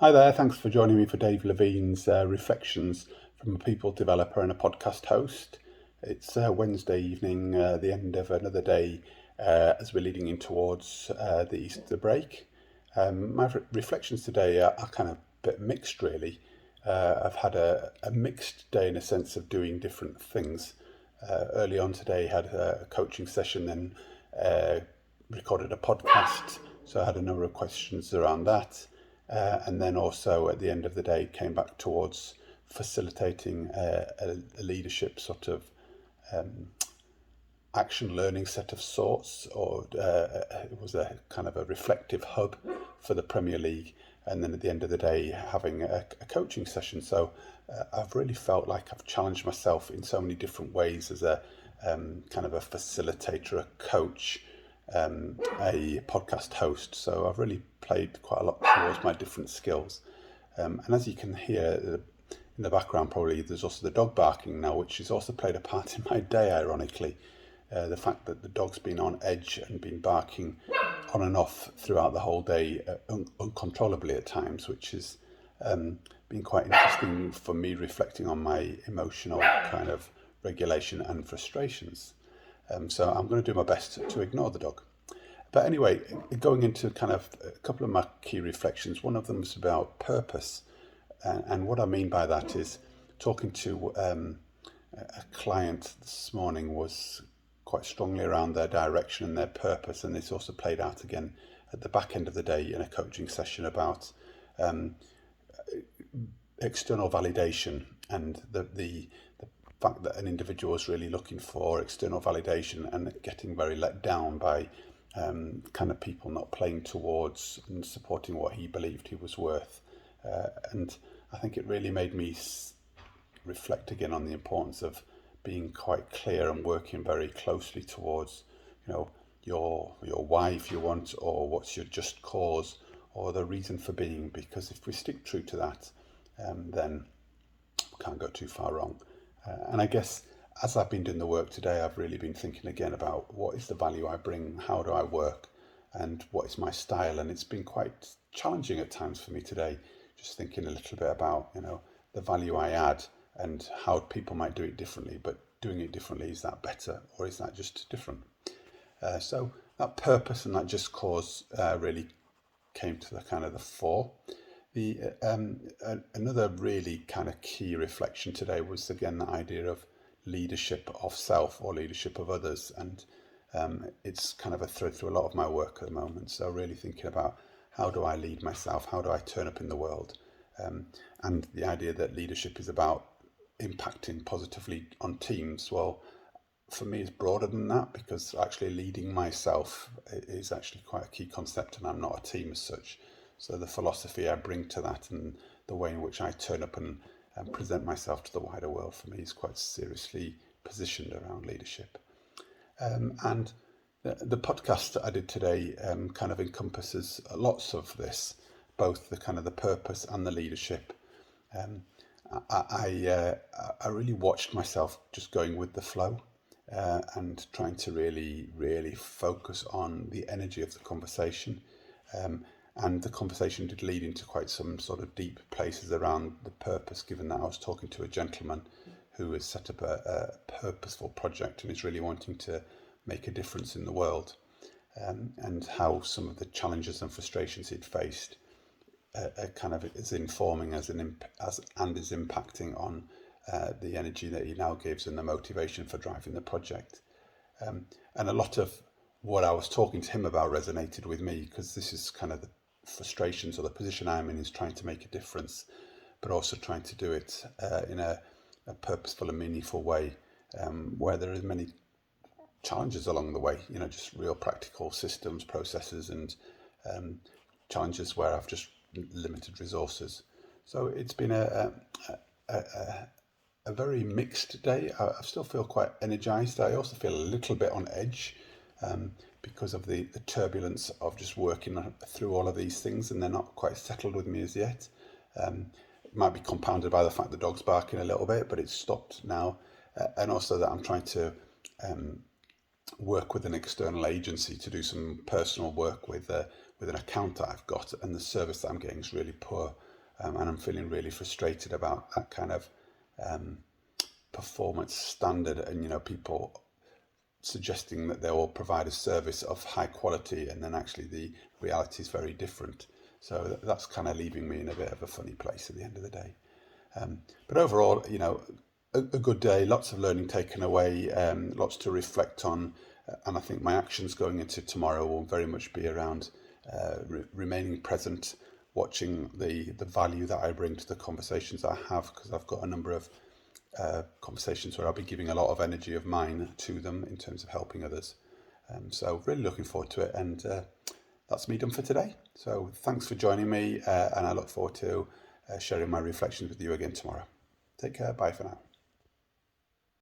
Hi there, thanks for joining me for Dave Levine's Reflections from a People Developer and a Podcast Host. It's Wednesday evening, the end of another day as we're leading in towards the Easter break. My reflections today are kind of a bit mixed, really. I've had a mixed day in a sense of doing different things. Early on today, had a coaching session, then recorded a podcast, so I had a number of questions around that. And then also at the end of the day came back towards facilitating a leadership sort of action learning set of sorts, or it was a kind of a reflective hub for the Premier League. And then at the end of the day having a coaching session. So I've really felt like I've challenged myself in so many different ways as a kind of a facilitator, a coach, a podcast host. So I've really played quite a lot towards my different skills. And as you can hear in the background, probably there's also the dog barking now, which has also played a part in my day, ironically. The fact that the dog's been on edge and been barking on and off throughout the whole day uncontrollably at times, which has been quite interesting for me, reflecting on my emotional kind of regulation and frustrations. So I'm going to do my best to ignore the dog. But anyway, going into kind of a couple of my key reflections, one of them is about purpose. And what I mean by that is talking to a client this morning was quite strongly around their direction and their purpose. And this also played out again at the back end of the day in a coaching session about external validation and the fact that an individual is really looking for external validation and getting very let down by kind of people not playing towards and supporting what he believed he was worth. And I think it really made me reflect again on the importance of being quite clear and working very closely towards, your why, if you want, or what's your just cause, or the reason for being. Because if we stick true to that, then we can't go too far wrong. And I guess as I've been doing the work today, I've really been thinking again about what is the value I bring, how do I work, and what is my style. And it's been quite challenging at times for me today, just thinking a little bit about, the value I add and how people might do it differently. But doing it differently, is that better or is that just different? So that purpose and that just cause really came to the kind of the fore. The another really kind of key reflection today was again the idea of leadership of self or leadership of others, and it's kind of a thread through a lot of my work at the moment. So really thinking about how do I lead myself, how do I turn up in the world, and the idea that leadership is about impacting positively on teams. Well, for me, it's broader than that, because actually leading myself is actually quite a key concept, and I'm not a team as such. So the philosophy I bring to that and the way in which I turn up and present myself to the wider world, for me, is quite seriously positioned around leadership. And the podcast that I did today kind of encompasses lots of this, both the kind of the purpose and the leadership. I really watched myself just going with the flow and trying to really focus on the energy of the conversation. And the conversation did lead into quite some sort of deep places around the purpose, given that I was talking to a gentleman who has set up a purposeful project and is really wanting to make a difference in the world, and how some of the challenges and frustrations he'd faced kind of is informing and is impacting on the energy that he now gives and the motivation for driving the project. And a lot of what I was talking to him about resonated with me, because this is kind of the frustrations, or the position I'm in, is trying to make a difference, but also trying to do it in a purposeful and meaningful way, where there are many challenges along the way, just real practical systems, processes, and challenges where I've just limited resources. So it's been a very mixed day. I still feel quite energized. I also feel a little bit on edge, because of the turbulence of just working through all of these things, and they're not quite settled with me as yet. It might be compounded by the fact the dog's barking a little bit, but it's stopped now. And also that I'm trying to work with an external agency to do some personal work with an account that I've got, and the service that I'm getting is really poor. and I'm feeling really frustrated about that kind of performance standard, and people suggesting that they will provide a service of high quality, and then actually the reality is very different. So that's kind of leaving me in a bit of a funny place at the end of the day. But overall, a good day, lots of learning taken away, lots to reflect on, and I think my actions going into tomorrow will very much be around remaining present, watching the value that I bring to the conversations I have, because I've got a number of conversations where I'll be giving a lot of energy of mine to them in terms of helping others. So really looking forward to it, and that's me done for today. So thanks for joining me, and I look forward to sharing my reflections with you again tomorrow. Take care. Bye for now.